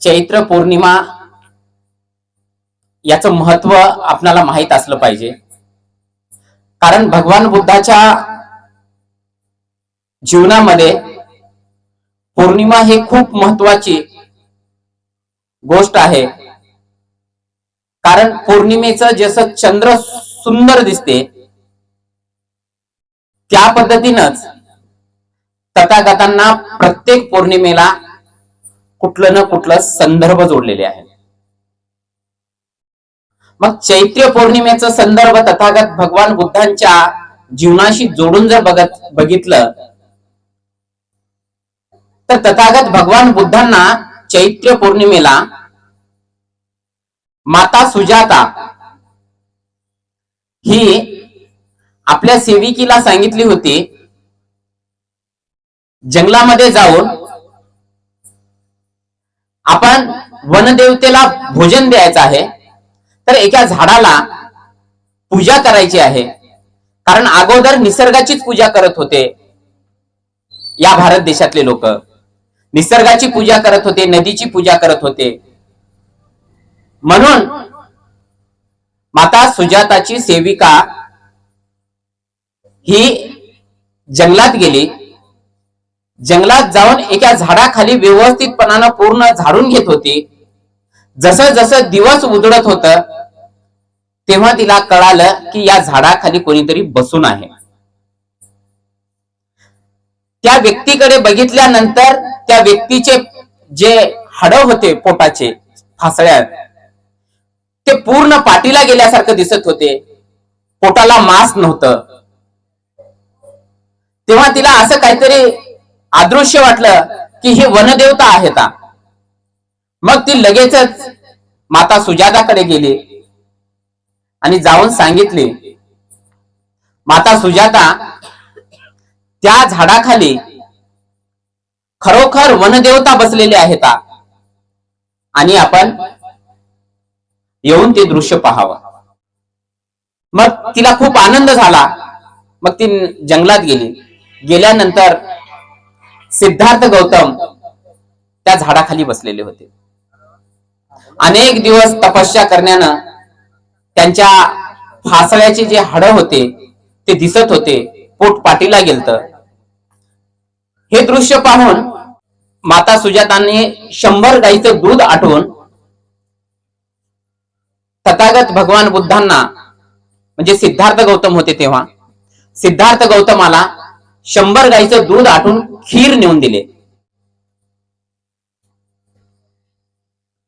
चैत्र पौर्णिमा याचं महत्व आपल्याला माहित असलं पाहिजे। कारण भगवान बुद्धाच्या जीवनामध्ये पौर्णिमा ही खूप महत्वाची गोष्ट आहे। कारण पौर्णिमेचं जसं चंद्र सुंदर दिसते त्या पद्धतीनंच तथागतांना प्रत्येक पौर्णिमेला कुठलं ना कुठलं संदर्भ जोडलेले आहे। मग चैत्र पौर्णिमेचा संदर्भ तथागत भगवान बुद्धांच्या जीवनाशी जोडून जर बघितलं तर तथागत भगवान बुद्धांना चैत्र पौर्णिमेला माता सुजाता ही आपल्या सेविकीला सांगितली होती, जंगलामध्ये जाऊन आपण वनदेवतेला भोजन द्यायचं आहे, तर एका झाडाला पूजा करायची आहे। कारण अगोदर निसर्गाचीच पूजा करत होते या भारत देशातले लोक, निसर्गाची पूजा करत होते, नदीची पूजा करत होते। म्हणून माता सुजाताची सेविका ही जंगलात गेली, जंगलात जाऊन एका झाडाखाली व्यवस्थितपणानं पूर्ण झाडून घेत होती। जसं जसं दिवस उजळत होत तेव्हा तिला कळालं की या झाडाखाली कोणीतरी बसून आहे। त्या व्यक्तीकडे बघितल्यानंतर त्या व्यक्तीचे जे हाडं होते पोटाचे फासळ्यात ते पूर्ण पाठीला गेल्यासारखं दिसत होते, पोटाला मांस नव्हतं। तेव्हा तिला असं काहीतरी अदृश्य वाटलं की हे वनदेवता आहेत। मग ती लगेचच माता सुजाताकडे गेली आणि जाऊन सांगितले, माता सुजाता, त्या झाडाखाली खरोखर वनदेवता बसलेले आहेत आणि आपण येऊन ते दृश्य पाहावं। मग तिला खूप आनंद झाला। मग ती जंगलात गेली। गेल्यानंतर सिद्धार्थ गौतम त्या झाडाखाली बसलेले होते। अनेक दिवस तपस्या करण्यानं त्यांच्या फासळ्याचे जे हाडं होते ते दिसत होते, पोट पाठीला गेलत। हे दृश्य पाहून माता सुजाताने 100 गाईचं दूध आटवून तथागत भगवान बुद्धांना, म्हणजे सिद्धार्थ गौतम होते तेव्हा, सिद्धार्थ गौतमाला 100 गाईचं दूध आटून खीर नेऊन दिले।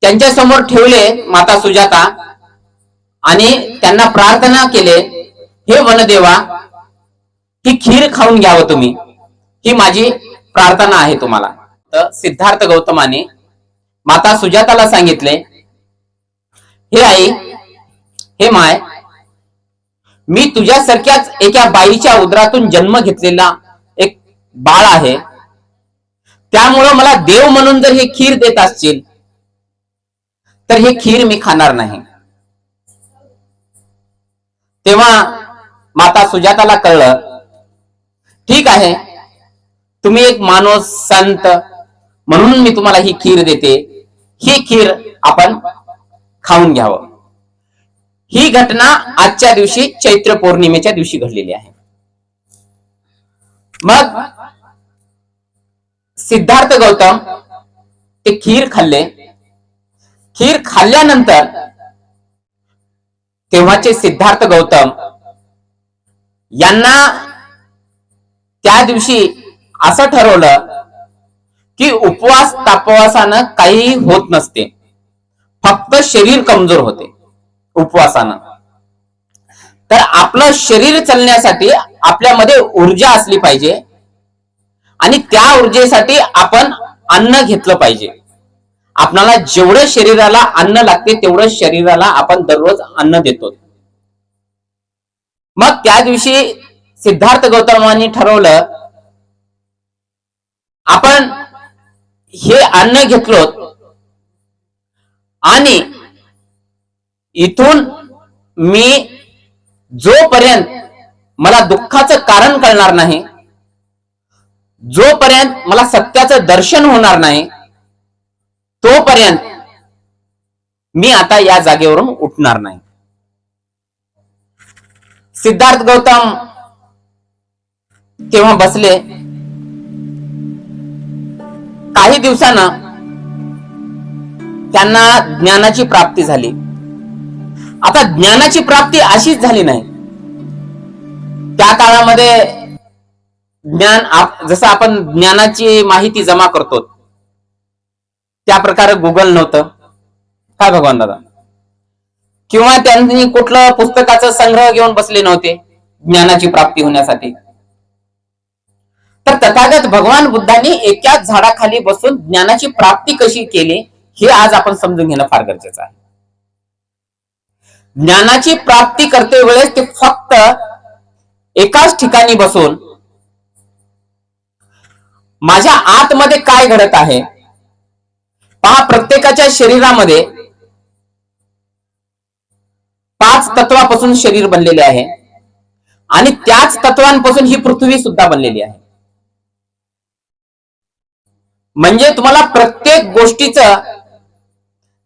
त्यांच्या समोर ठेवले माता सुजाता आणि त्यांना प्रार्थना केले, हे वनदेवा, ही खीर खाऊन घ्यावं तुम्ही, ही माझी प्रार्थना आहे तुम्हाला। तर सिद्धार्थ गौतमाने माता सुजाताला सांगितले, हे आई, हे माय, मी तुझ्यासारख्याच एका बाईच्या उदरातून जन्म घेतलेला एक बाळ आहे, त्यामुळं मला देव म्हणून जर हे खीर देत असतील तर हे खीर मी खाणार नाही। तेव्हा माता सुजाताला कळलं, ठीक आहे, तुम्ही एक माणूस संत म्हणून मी तुम्हाला ही खीर देते, ही खीर आपण खाऊन घ्यावं। ही घटना आजच्या दिवशी चैत्र पौर्णिमेच्या दिवशी घडलेली आहे। मग सिद्धार्थ गौतम ते खीर खाल्ले। खीर खाल्ल्यानंतर तेव्हाचे सिद्धार्थ गौतम यांना त्या दिवशी असं ठरवलं की उपवास तापवासानं काही होत नसते, फक्त शरीर कमजोर होते उपवासानं। तर आपलं शरीर चालण्यासाठी आपल्यामध्ये ऊर्जा असली पाहिजे आणि त्या ऊर्जेसाठी आपण अन्न घेतलं पाहिजे। आपल्याला जेवढं शरीराला अन्न लागते तेवढं शरीराला आपण दररोज अन्न देतो। मग त्या दिवशी सिद्धार्थ गौतमांनी ठरवलं, आपण हे अन्न घेतलो आणि इथून मी जोपर्यंत मला दुःखाचं कारण कळणार नाही, जोपर्यंत मला सत्याचं दर्शन होणार नाही, तोपर्यंत मी आता या जागेवरून उठणार नाही. सिद्धार्थ गौतम तेव्हा बसले. काही दिवसानं त्यांना ज्ञानाची प्राप्ती झाली. आता ज्ञानाची प्राप्ती अशीच झाली नाही. त्या काळामध्ये ज्ञान जसं आपण ज्ञानाची माहिती जमा करतो त्या प्रकारे गुगल नव्हतं काय भगवान दादा, किंवा त्यांनी कुठलं पुस्तकाचा संग्रह घेऊन बसले नव्हते ज्ञानाची प्राप्ती होण्यासाठी. तर तथागत भगवान बुद्धांनी एकाच झाडाखाली बसून ज्ञानाची प्राप्ती कशी केली हे आज आपण समजून घेणं फार गरजेचं आहे. ज्ञानाची प्राप्ती करते वेळेस ते फक्त एकाच ठिकाणी बसून माझ्या आतमध्ये काय घडत आहे पहा. प्रत्येकाच्या शरीरामध्ये 5 तत्वापासून शरीर बनलेले आहे आणि त्याच तत्वांपासून ही पृथ्वी सुद्धा बनलेली आहे. म्हणजे तुम्हाला प्रत्येक गोष्टीचं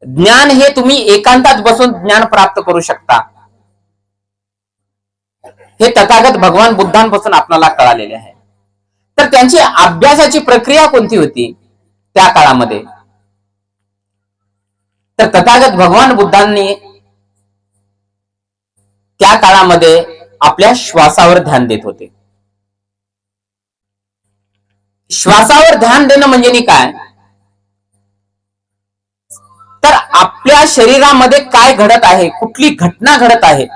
ज्ञान हे तुम्ही एकांतात बसून ज्ञान प्राप्त करू शकता. हे तथागत भगवान बुद्धांपासून आपल्याला कळालेले आहे. तर त्यांची अभ्यासाची प्रक्रिया कोणती होती त्या काळामध्ये? तर तथागत भगवान बुद्धांनी त्या काळामध्ये आपल्या श्वासावर ध्यान देत होते. श्वासावर ध्यान देणं म्हणजे काय? तर आपल्या शरीरामध्ये काय घडत आहे, कुठली घटना घडत आहे.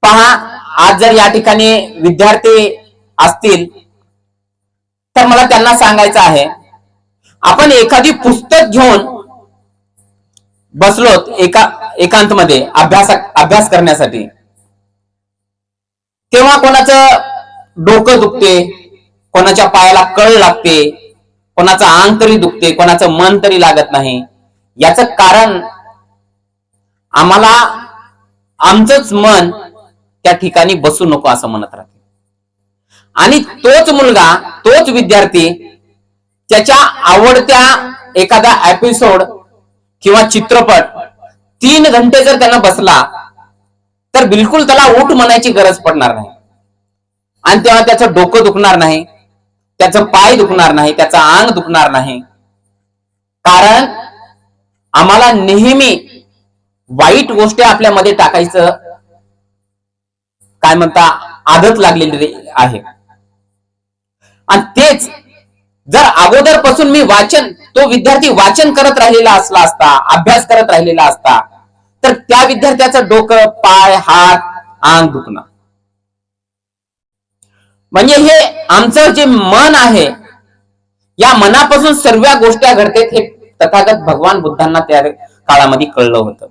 पहा, आज जर या ठिकाणी विद्यार्थी असतील तर मला त्यांना सांगायचं आहे, आपण एखादी पुस्तक घेऊन बसलोत एकांत मध्ये अभ्यास करण्यासाठी, तेव्हा कोणाचं डोकं दुखते, कोणाच्या पायाला कळ लागते, कोणाचं अंग तरी दुखते, कोणाचं मन तरी लागत नाही. याचं कारण आम्हाला आमचंच मन त्या ठिकाणी बसू नको असं म्हणत राहते. आणि तोच मुलगा, तोच विद्यार्थी त्याच्या आवडत्या एखादा एपिसोड किंवा चित्रपट 3 घंटे जर त्यांना बसला तर बिलकुल त्याला उठ म्हणायची गरज पडणार नाही. आणि तेव्हा त्याचं डोकं दुखणार नाही, त्याचं पाय दुखणार नाही, त्याचं अंग दुखणार नाही. कारण आम्हाला नेहमी वाईट गोष्टी आपल्यामध्ये टाकायचं काय म्हणता आदत लागलेली आहे. आणि तेच जर अगोदरपासून मी तो विद्यार्थी वाचन करत राहिलेला असला असता, अभ्यास करत राहिलेला असता, तर त्या विद्यार्थ्याचं डोकं, पाय, हात, अंग दुखणं. म्हणजे हे आमचं जे मन आहे, या मनापासून सर्व गोष्टी घडतात हे तथागत भगवान बुद्धांना त्या काळामध्ये कळलं होतं.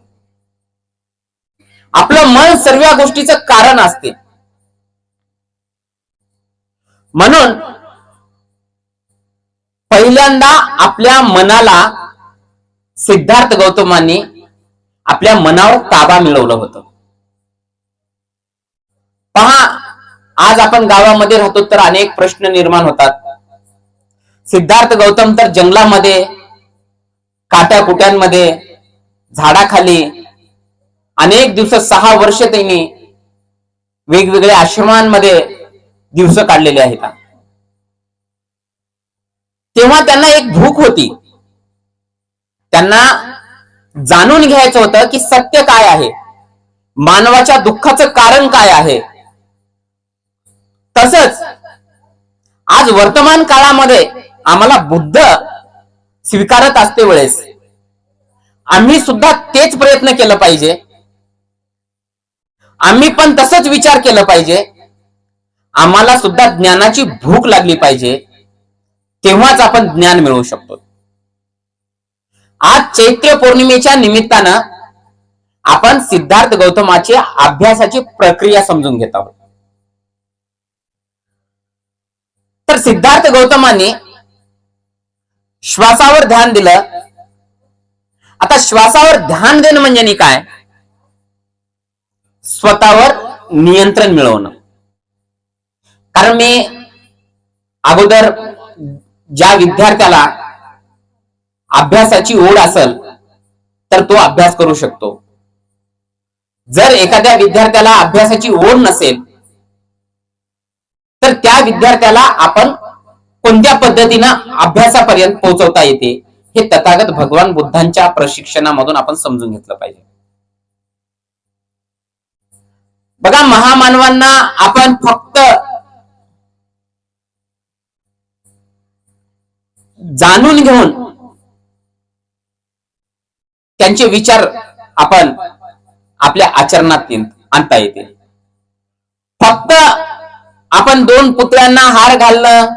आपलं मन सर्व गोष्टीचं कारण असते. म्हणून पहिल्यांदा आपल्या मनाला सिद्धार्थ गौतमांनी आपल्या मनावर ताबा मिळवलं होतं. पहा, आज आपण गावामध्ये राहतो तर अनेक प्रश्न निर्माण होतात. सिद्धार्थ गौतम तर जंगलामध्ये, काट्याकुट्यांमध्ये, झाडाखाली अनेक दिवस 6 वर्ष त्यांनी वेगवेगळ्या आश्रमांमध्ये दिवस काढलेले आहेत. तेव्हा त्यांना एक भूक होती. त्यांना जाणून घ्यायचं होतं की सत्य काय आहे, मानवाच्या दुःखाचं कारण काय आहे. तसंच आज वर्तमान काळामध्ये आम्हाला बुद्ध स्वीकारत असते वेळेस आम्ही सुद्धा तेच प्रयत्न केलं पाहिजे. आम्ही पण तसंच विचार केलं पाहिजे. आम्हाला सुद्धा ज्ञानाची भूक लागली पाहिजे, तेव्हाच आपण ज्ञान मिळवू शकतो. आज चैत्र पौर्णिमेच्या निमित्तानं आपण सिद्धार्थ गौतमाची अभ्यासाची प्रक्रिया समजून घेत आहोत. तर सिद्धार्थ गौतमांनी श्वासावर ध्यान दिलं. आता श्वासावर ध्यान देणं म्हणजे काय? स्वतःवर नियंत्रण मिळवणं. कारण मी अगोदर ज्या विद्यार्थ्याला अभ्यासाची ओढ असेल तर तो अभ्यास करू शकतो. जर एखाद्या विद्यार्थ्याला अभ्यासाची ओढ नसेल तर त्या विद्यार्थ्याला आपण कोणत्या पद्धतीनं अभ्यासापर्यंत पोहोचवता येते हे तथागत भगवान बुद्धांच्या प्रशिक्षणामधून आपण समजून घेतलं पाहिजे. बघा, महामानवांना आपण फक्त जाणून घेऊन त्यांचे विचार आपण आपल्या आचरणात आणता येते. फक्त आपण दोन पुतळ्यांना हार घालणं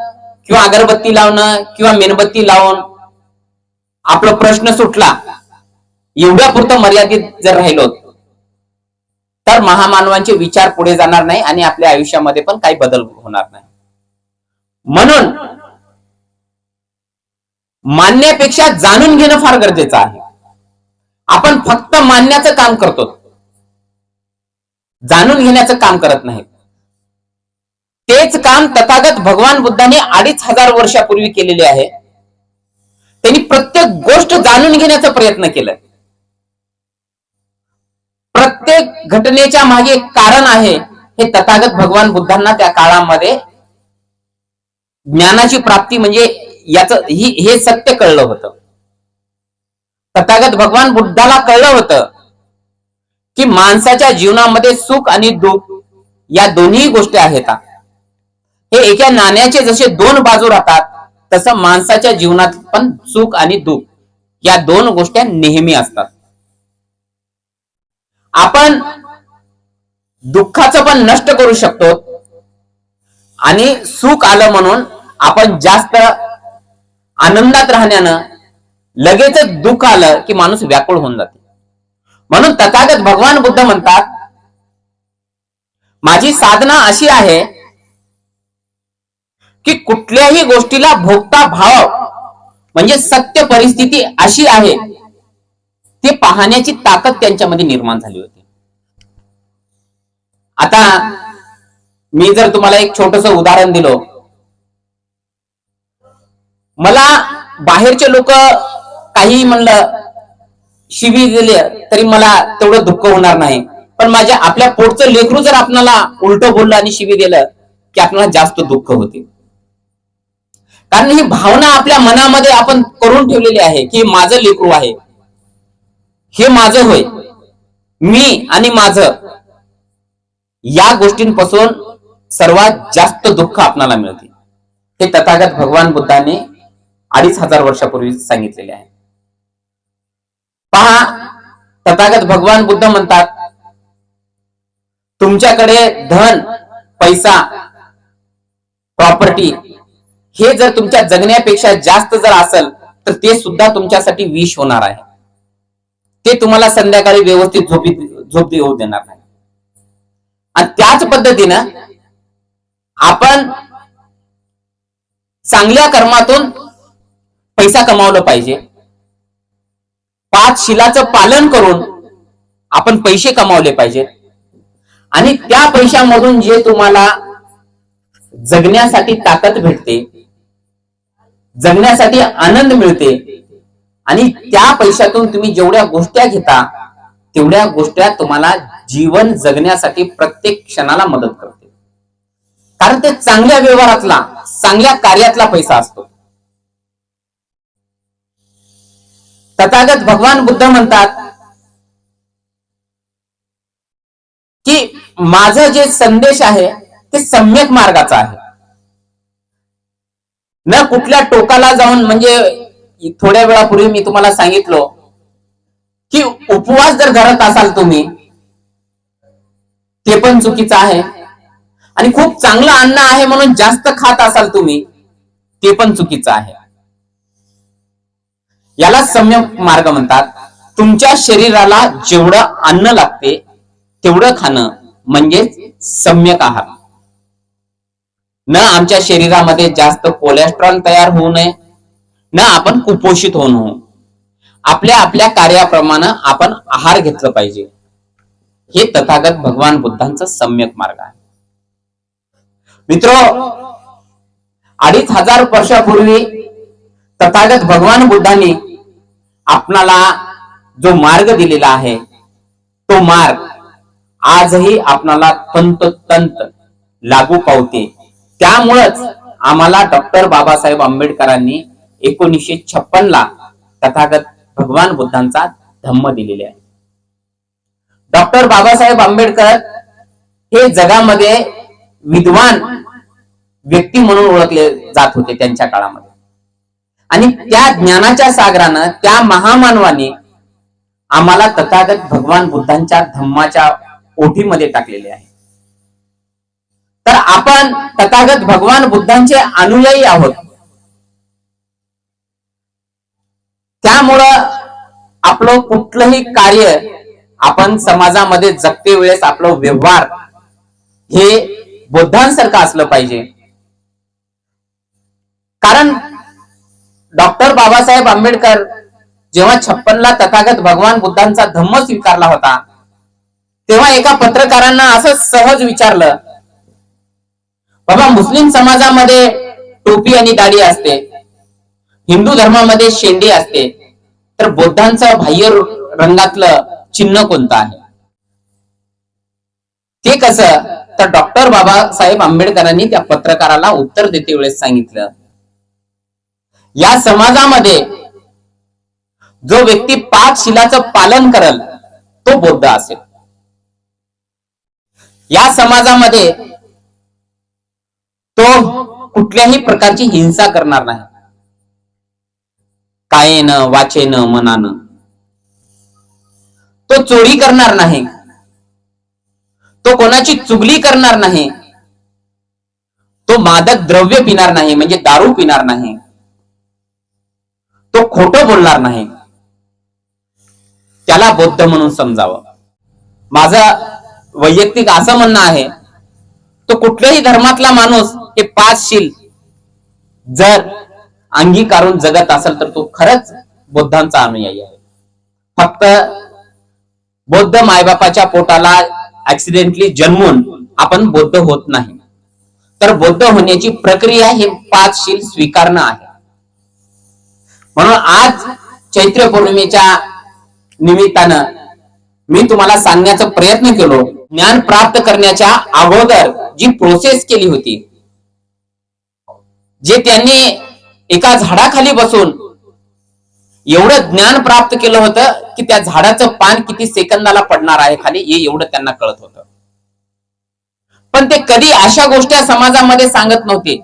किंवा अगरबत्ती लावणं किंवा मेणबत्ती लावून आपला प्रश्न सुटला एवढ्या पुरतं मर्यादित जर राहिलो तर महामानवांचे विचार पुढे जाणार नाही आणि आपल्या आयुष्यामध्ये पण काही बदल होणार नाही. म्हणून मानण्यापेक्षा जाणून घेणं फार गरजेचं आहे. आपण फक्त मानण्याचं काम करतो, जाणून घेण्याचं काम करत नाही. तेच काम तथागत भगवान बुद्धांनी 2500 वर्षापूर्वी केलेले आहे. त्यांनी प्रत्येक गोष्ट जाणून घेण्याचा प्रयत्न केलाय. प्रत्येक घटनेच्या मागे कारण आहे हे तथागत भगवान बुद्धांना त्या काळामध्ये ज्ञानाची प्राप्ती म्हणजे हे सत्य कळलं होतं. तथागत भगवान बुद्धाला कळलं होतं की माणसाच्या जीवनामध्ये सुख आणि दुःख या दोन्ही गोष्टी आहेत. हे एका नाण्याचे जसे दोन बाजू राहतात तसं माणसाच्या जीवनात पण सुख आणि दुःख या दोन गोष्टी नेहमी असतात. आपण दुःखाचं पण नष्ट करू शकतो आणि सुख आलं म्हणून आपण जास्त आनंदात राहण्यानं लगेचच दुःख आलं की माणूस व्याकुळ होऊन जाते. म्हणून तथागत भगवान बुद्ध म्हणतात, माझी साधना अशी आहे की कुठल्याही गोष्टीला भोगता भाव म्हणजे सत्य परिस्थिती अशी आहे ते पाहण्याची ताकद त्यांच्यामध्ये निर्माण झाली होती. आता मी जर तुम्हाला एक छोटस उदाहरण दिलं, मला बाहेरचे लोक काही म्हणलं शिवी दिली तरी मला तेवढं दुःख होणार नाही, पण माझ्या आपल्या पोटचं लेकरू जर आपल्याला उलट बोललं आणि शिवी दिलं की आपल्याला जास्त दुःख होते. कारण ही भावना आपल्या मनामध्ये आपण करून ठेवलेली आहे की माझं लेकरू आहे, हे माझं होय, मी आणि माझं, या गोष्टींपासून सर्वात जास्त दुःख आपल्याला मिळते. हे तथागत भगवान बुद्धांनी 2500 वर्षापूर्वी सांगितलेले आहे. पहा, तथागत भगवान बुद्ध म्हणतात, तुमच्याकडे धन, पैसा, प्रॉपर्टी हे जर तुमच्या जगण्यापेक्षा जास्त जर असेल तर ते सुद्धा तुमच्यासाठी विष होणार आहे. ते तुम्हाला संध्याकाळी व्यवस्थित झोप येऊ देणार नाही. आणि त्याच पद्धतीनं आपण चांगल्या कर्मातून पैसा कमावला पाहिजे. 5 शिलाचं पालन करून आपण पैसे कमावले पाहिजे आणि त्या पैशामधून जे तुम्हाला जगण्यासाठी ताकद भेटते, जगण्यासाठी आनंद मिळते आणि त्या पैशातून तुम्ही जेवढ्या गोष्टी घेता तेवढ्या गोष्टी तुम्हाला जीवन जगण्यासाठी प्रत्येक क्षणाला मदत करते. कारण ते चांगल्या व्यवहारातला, चांगल्या कार्यातला पैसा असतो. तथागत भगवान बुद्ध म्हणतात की माझं जे संदेश आहे ते सम्यक मार्गाचा आहे. न कुठल्या टोकाला जाऊन, म्हणजे थोड्या वेळापूर्वी मी तुम्हाला सांगितलं की उपवास जर धरत असाल तुम्ही ते पण चुकीचं आहे आणि खूप चांगलं अन्न आहे म्हणून जास्त खात असाल तुम्ही ते पण चुकीचं आहे. याला सम्यक मार्ग म्हणतात. तुमच्या शरीराला जेवढं अन्न लागते तेवढं खाणं म्हणजे सम्यक आहार. न आमच्या शरीरामध्ये जास्त कोलेस्ट्रॉल तयार होऊ नये, न आपण कुपोषित होऊ नये. आपल्या आपल्या कार्याप्रमाणे आपण आहार घेतलं पाहिजे. हे तथागत भगवान बुद्धांचा सम्यक मार्ग आहे. मित्रो, 2500 वर्षापूर्वी तथागत भगवान बुद्धांनी आपणाला जो मार्ग दिलेला आहे तो मार्ग आजही आपणाला तंतोतंत लागू पावते. त्यामुळेच आम्हाला डॉक्टर बाबासाहेब आंबेडकरांनी 1956 तथागत भगवान बुद्धांचा धम्म दिलेले आहे. डॉक्टर बाबासाहेब आंबेडकर हे जगामध्ये विद्वान व्यक्ती म्हणून ओळखले जात होते त्यांच्या काळामध्ये. आणि त्या ज्ञानाच्या सागरानं त्या महामानवाने आम्हाला तथागत भगवान बुद्धांच्या धम्माच्या ओठीमध्ये टाकलेले आहे. तर आपण तथागत भगवान बुद्धांचे अनुयायी आहोत. त्यामुळं आपलं कुठलंही कार्य आपण समाजामध्ये जगते वेळेस आपलं व्यवहार हे बुद्धांसारखं असलं पाहिजे. कारण डॉक्टर बाबासाहेब आंबेडकर जेव्हा 56 तथागत भगवान बुद्धांचा धम्म स्वीकारला होता तेव्हा एका पत्रकारांना असं सहज विचारलं, बाबा मुस्लिम समाजामध्ये टोपी आणि दाढी असते, हिंदू धर्मामध्ये शेंडी असते, तर बुद्धांचं बाह्य रंगातलं चिन्ह कोणतं आहे? ते कसं? तर डॉक्टर बाबासाहेब आंबेडकरांनी त्या पत्रकाराला उत्तर देते वेळेस सांगितलं, या समाजामध्ये जो व्यक्ती 5 शिलाचं पालन करेल तो बौद्ध असेल. या समाजामध्ये तो कुठल्याही प्रकारची हिंसा करणार नाही, कायेनं वाचेनं मनानं. तो चोरी करणार नाही, तो कोणाची चुगली करणार नाही, तो मादक द्रव्य पिणार नाही म्हणजे दारू पिणार नाही, तो खोटं बोलणार नाही. त्याला बौद्ध म्हणून समजावं. माझं वैयक्तिक असं म्हणणं आहे, तो कुठल्याही धर्मातला माणूस हे 5 शील जर अंगीकारून जगत असेल तर तो खरंच बुद्धांचा अनुयायी आहे. फक्त बौद्ध मायबापाच्या पोटाला ऍक्सिडेंटली जन्मून आपण बौद्ध होत नाही. तर बौद्ध होण्याची प्रक्रिया हे 5 शील स्वीकारणं आहे. म्हणून आज चैत्र पौर्णिमेच्या निमित्तानं मी तुम्हाला सांगण्याचा प्रयत्न केलो, ज्ञान प्राप्त करण्याच्या अगोदर जी प्रोसेस केली होती, जे त्यांनी एका झाडाखाली बसून एवढं ज्ञान प्राप्त केलं होतं की त्या झाडाचं पान किती सेकंदाला पडणार आहे खाली हे एवढं त्यांना कळत होतं. पण ते कधी अशा गोष्टी समाजामध्ये सांगत नव्हते.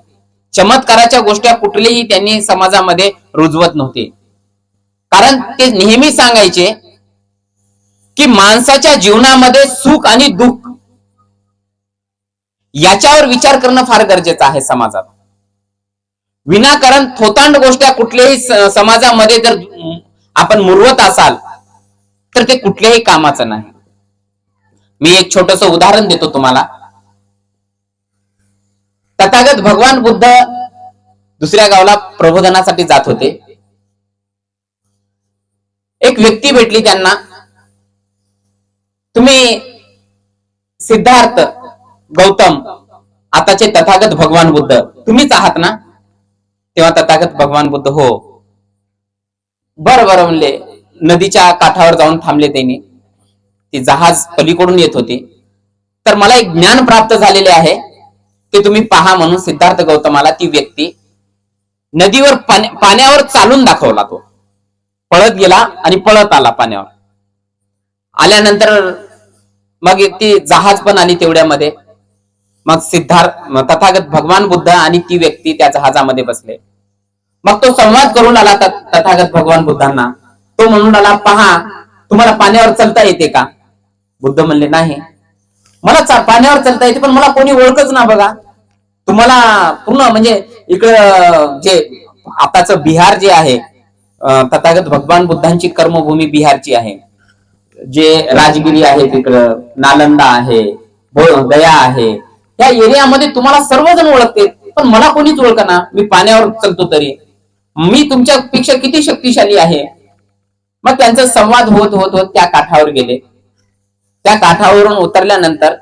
चमत्काराच्या गोष्टी कुठलेही त्यांनी समाजामध्ये रुजवत नव्हते. कारण ते नेहमी सांगायचे की माणसाच्या जीवनामध्ये सुख आणि दुःख याच्यावर विचार करणं फार गरजेचं आहे समाजात. विनाकारण थोतांड गोष्टी कुठल्याही समाजामध्ये जर आपण मुरवत असाल तर ते कुठल्याही कामाचं नाही. मी एक छोटस उदाहरण देतो तुम्हाला. तथागत भगवान बुद्ध दुसऱ्या गावाला प्रबोधनासाठी जात होते. एक व्यक्ती भेटली त्यांना, तुम्ही सिद्धार्थ गौतम आताचे तथागत भगवान बुद्ध तुम्हीच आहात ना? तेव्हा तथागत भगवान बुद्ध हो. बरं बरं म्हणले. नदीच्या काठावर जाऊन थांबले. त्यांनी ती जहाज पलीकडून येत होती. तर मला एक ज्ञान प्राप्त झालेले आहे ते तुम्ही पहा म्हणून सिद्धार्थ गौतमाला ती व्यक्ती नदीवर पाण्यावर चालून दाखवला. तो पळत गेला आणि पळत आला पाण्यावर. आल्यानंतर मग ती जहाज पण आली तेवढ्यामध्ये. मग तथागत भगवान बुद्ध आणि ती व्यक्ती त्या जहाजामध्ये बसले. मग तो संवाद करून आला तथागत भगवान बुद्धांना. तो म्हणून आला, पहा तुम्हाला पाण्यावर चालता येते का? बुद्ध म्हणले, नाही मला पाण्यावर चालता येते पण मला कोणी ओळखच ना बघा. तुम्हाला पूर्ण म्हणजे इकडं जे आताचं बिहार जे आहे, तथागत भगवान बुद्धांची कर्मभूमी बिहारची आहे. जे राजगिरी आहे तिकडं, नालंदा आहे, गया आहे, या एरियामध्ये तुम्हाला सर्वजण ओळखते पण मला कोणीच ओळखना. मी पाण्यावर चालतो तरी मी तुमच्यापेक्षा किती शक्तिशाली आहे. मग त्यांचा संवाद होत होत होत त्या काठावर गेले. त्या काठावरून उतरल्यानंतर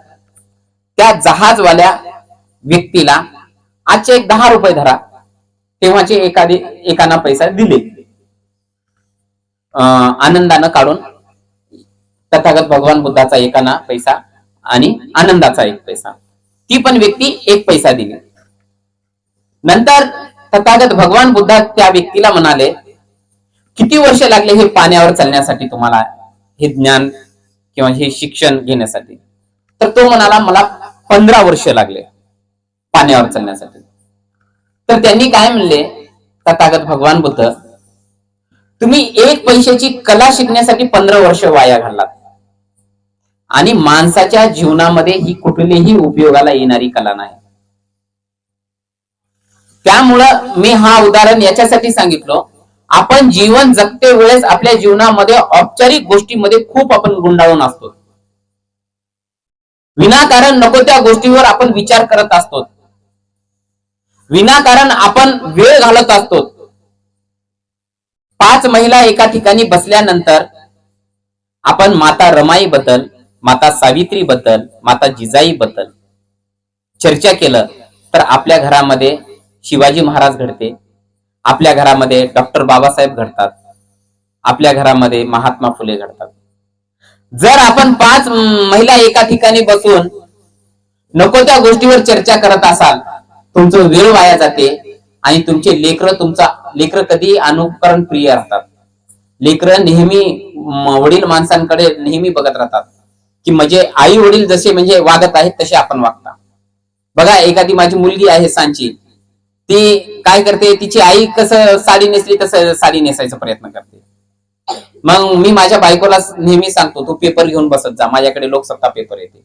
त्या जहाजवाल्या व्यक्तीला आजचे एक 10 रुपये धरा, तेव्हाचे एकाना पैसा दिले. आनंदानं काढून तथागत भगवान बुद्धाचा 1 आना पैसा आणि आनंदाचा 1 पैसा, ती पण व्यक्ती 1 पैसा दिली. नंतर तथागत भगवान बुद्ध त्या व्यक्तीला म्हणाले, किती वर्ष लागले हे पाण्यावर चालण्यासाठी तुम्हाला, हे ज्ञान किंवा हे शिक्षण घेण्यासाठी? तर तो म्हणाला, मला 15 वर्ष लागले पाण्यावर चालण्यासाठी. तर त्यांनी काय म्हणले, तथागत भगवान बुद्ध, तुम्ही 1 पैशाची कला शिकण्यासाठी 15 वर्ष वाया घाललात आणि माणसाच्या जीवनामध्ये ही कुठलीही उपयोगाला येणारी कला नाही. त्यामुळं मी हा उदाहरण याच्यासाठी सांगितलं, आपण जीवन जगते वेळेस आपल्या जीवनामध्ये औपचारिक गोष्टीमध्ये खूप आपण गुंडाळून असतो. विनाकारण नको त्या गोष्टीवर आपण विचार करत असतो, विनाकारण आपण वेळ घालत असतो. 5 महिला एका ठिकाणी बसल्यानंतर आपण माता रमाई बद्दल, माता सावित्री बद्दल, माता जिजाई बद्दल चर्चा केलं तर आपल्या घरामध्ये शिवाजी महाराज घडते, आपल्या घरामध्ये डॉक्टर बाबासाहेब घडतात, आपल्या घरामध्ये महात्मा फुले घडतात. जर आपण 5 महिला एका ठिकाणी बसून नको त्या गोष्टीवर चर्चा करत असाल, तुमचं वेळ वाया जाते आणि तुमचे लेकर कधी अनुकरण प्रिय राहतात. लेकर नेहमी वडील माणसांकडे नेहमी बघत राहतात की म्हणजे आई वडील जसे म्हणजे वागत आहेत तसे आपण वागता. बघा, एखादी माझी मुलगी आहे सांची, ती काय करते, तिची आई कसं साडी नेसली तसं साडी नेसायचा प्रयत्न करते. मग मी माझ्या बायकोला नेहमी सांगतो, तू पेपर घेऊन बसत जा, माझ्याकडे लोकसत्ता पेपर येते.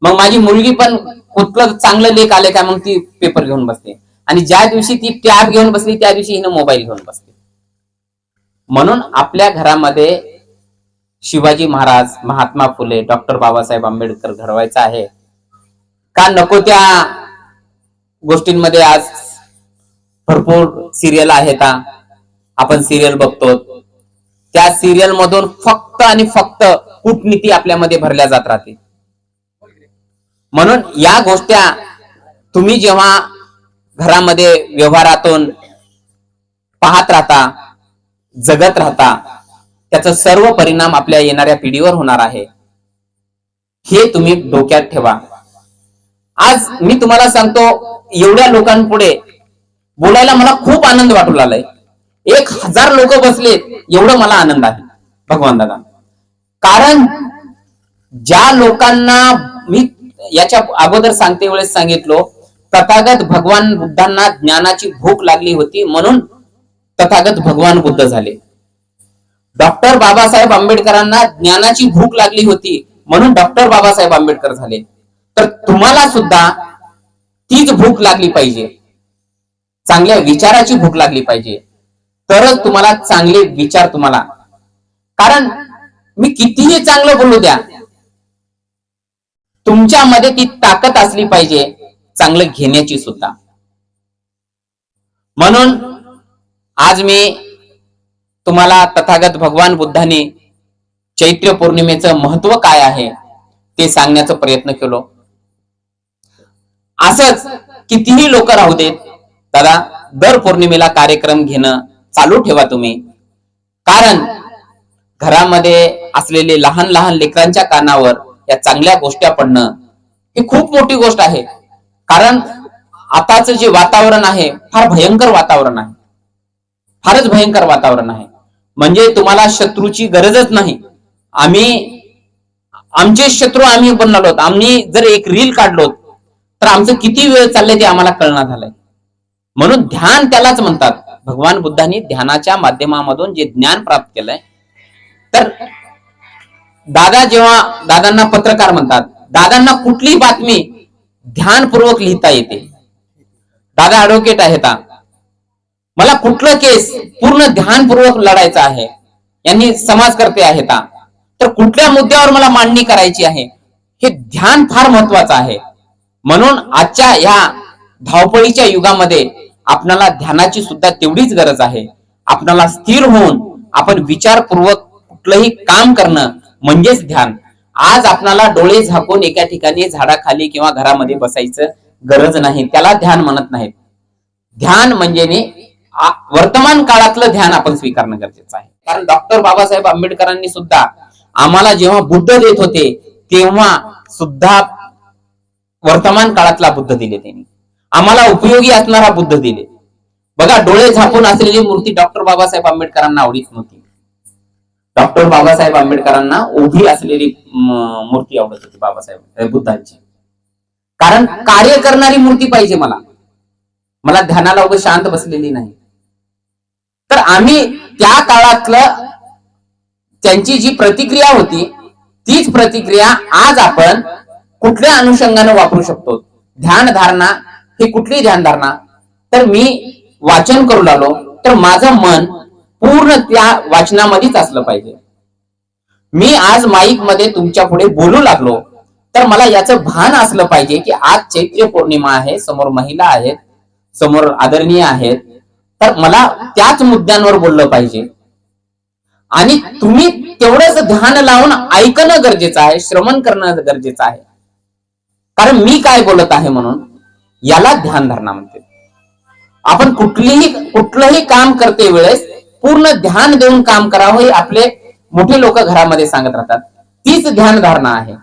मग माझी मुलगी पण कुठलं चांगलं लेख आले का मग ती पेपर घेऊन बसते, आणि ज्या दिवशी ती टॅब घेऊन बसली त्या दिवशी हिनं मोबाईल घेऊन बसते. म्हणून आपल्या घरामध्ये शिवाजी महाराज, महात्मा फुले, डॉक्टर बाबासाहेब आंबेडकर घडवायचा आहे का नको त्या गोष्टींमध्ये आज भरपूर सिरियल आहेत, आपण सिरियल बघतो, त्या सिरियल मधून फक्त आणि फक्त कूटनीती आपल्यामध्ये भरल्या जात राहते. म्हणून या गोष्टी तुम्ही जेव्हा घरामध्ये व्यवहारातून पाहत राहता, जगत राहता, त्याचा सर्व परिणाम आपल्या येणाऱ्या पिढीवर होणार आहे, हे तुम्ही डोक्यात ठेवा. आज मी तुम्हाला सांगतो, एवढ्या लोकांपुढे बोलायला मला खूप आनंद वाटू लागलाय. 1000 लोक बसले, एवढं मला आनंद आहे भगवान दादा. कारण ज्या लोकांना मी याच्या अगोदर सांगते वेळेस सांगितलो, तथागत भगवान बुद्धांना ज्ञानाची भूक लागली होती म्हणून तथागत भगवान बुद्ध झाले. डॉक्टर बाबासाहेब आंबेडकरांना ज्ञानाची भूक लागली होती म्हणून डॉक्टर बाबासाहेब आंबेडकर झाले. तर तुम्हाला सुद्धा तीच भूक लागली पाहिजे, चांगल्या विचाराची भूक लागली पाहिजे, तरच तुम्हाला चांगले विचार तुम्हाला. कारण मी कितीही चांगलं बोलू द्या, तुमच्यामध्ये ती ताकद असली पाहिजे चांगलं घेण्याची सुद्धा. म्हणून आज मी तुम्हाला तथागत भगवान बुद्धाने चैत्र पौर्णिमेचं महत्व काय आहे ते सांगण्याचा प्रयत्न केलो. असंच कितीही लोक राहू देत दादा, दर पौर्णिमेला कार्यक्रम घेणं चालू ठेवा तुम्ही. कारण घरामध्ये असलेले लहान लहान लेकरांच्या कानावर या चांगल्या गोष्टी पडणं ही खूप मोठी गोष्ट आहे. कारण आताच जे वातावरण आहे फार भयंकर वातावरण आहे, फारच भयंकर वातावरण आहे. म्हणजे तुम्हाला शत्रूची गरजच नाही. आमचे शत्रू आम्ही बनलो. आम्ही जर एक रील काढलो तर आमचं किती वेळ चाललंय ते आम्हाला कळणार झालंय. म्हणून ध्यान त्यालाच म्हणतात. भगवान बुद्धांनी ध्यानाच्या माध्यमामधून जे ज्ञान प्राप्त केलंय. तर दादांना पत्रकार म्हणतात. दादांना कुठली बातमी ध्यानपूर्वक लिहिता येते. दादा ऍडव्होकेट आहेत. मला कुठलं केस पूर्ण ध्यानपूर्वक लढायचं आहे. यांनी समाजकर्ते आहेत. तर कुठल्या मुद्द्यावर मला मांडणी करायची आहे, हे ध्यान फार महत्वाचं आहे. म्हणून आजच्या या धावपळीच्या युगामध्ये आपल्याला ध्यानाची सुद्धा तेवढीच गरज आहे. आपल्याला स्थिर होऊन आपण विचारपूर्वक कुठलंही काम करणं म्हणजेच ध्यान. आज आपल्याला डोळे झाकून एका ठिकाणी झाडाखाली किंवा घरामध्ये बसायचं गरज नाही, त्याला ध्यान म्हणत नाहीत. ध्यान म्हणजे वर्तमान काळातलं ध्यान आपण स्वीकारणं गरजेचं आहे. कारण डॉक्टर बाबासाहेब आंबेडकरांनी सुद्धा आम्हाला जेव्हा बुद्ध देत होते तेव्हा सुद्धा वर्तमान काळातला बुद्ध दिले त्यांनी, आम्हाला उपयोगी असणारा बुद्ध दिले. बघा, डोळे झाकून असलेली मूर्ती डॉक्टर बाबासाहेब आंबेडकरांना आवडीत नव्हती. डॉक्टर बाबासाहेब आंबेडकरांना उभी असलेली मूर्ती आवडत होती बाबासाहेब बुद्धांची. कारण कार्य करणारी मूर्ती पाहिजे मला ध्यानाला उभं शांत बसलेली नाही. तर आम्ही त्या काळातलं त्यांची जी प्रतिक्रिया होती तीच प्रतिक्रिया आज आपण कुठल्या अनुषंगाने वापरू शकतो. ध्यान धारणा ही कुठली ध्यान धारणा? तर मी वाचन करू लागलो तर माझं मन पूर्ण त्या वाचनामध्येच असलं पाहिजे. मी आज माईक मध्ये तुमच्या पुढे बोलू लागलो तर मला याचं भान असलं पाहिजे की आज चैत्र पौर्णिमा आहे, समोर महिला आहेत, समोर आदरणीय आहेत, तर मला त्याच मुद्द्यांवर बोललं पाहिजे. आणि तुम्ही तेवढंच ध्यान लावून ऐकणं गरजेचं आहे, श्रवण करणं गरजेचं आहे. कारण मी काय बोलत आहे म्हणून याला ध्यान धारणा म्हणते. आपण कुठलंही काम करते वेळेस पूर्ण ध्यान देऊन काम करावं हे आपले मोठे लोक घरामध्ये सांगत राहतात. तीच ध्यान धारणा आहे.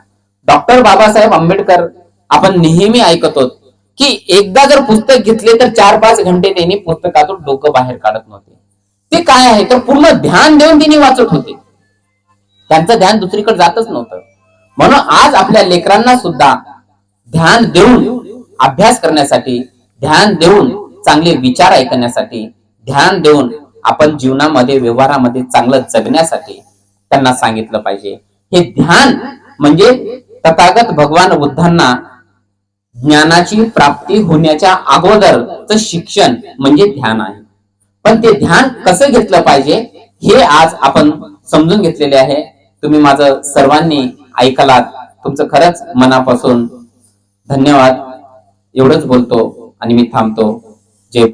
डॉक्टर बाबासाहेब आंबेडकर आपण नेहमी ऐकतो की एकदा जर पुस्तक घेतले तर 4-5 घंटे त्यांनी पुस्तकातून डोकं बाहेर काढत नव्हते. ते काय आहे तर पूर्ण ध्यान देऊन त्यांनी वाचत होते. त्यांचं ध्यान दुसरीकडे जातच नव्हतं. म्हणून आज आपल्या लेकरांना सुद्धा ध्यान देऊन अभ्यास करण्यासाठी, ध्यान देऊन चांगले विचार ऐकण्यासाठी, ध्यान देऊन आपण जीवनामध्ये व्यवहारामध्ये चांगलं जगण्यासाठी त्यांना सांगितलं पाहिजे. हे ध्यान म्हणजे तथागत भगवान बुद्धांना ज्ञानाची प्राप्ती होण्याच्या अगोदरचं शिक्षण म्हणजे ध्यान आहे. पण ते ध्यान कसं घेतलं पाहिजे हे आज आपण समजून घेतलेले आहे. तुम्ही माझं सर्वांनी ऐकलात, तुमचं खरंच मनापासून धन्यवाद. एवढंच बोलतो आणि मी थांबतो. जय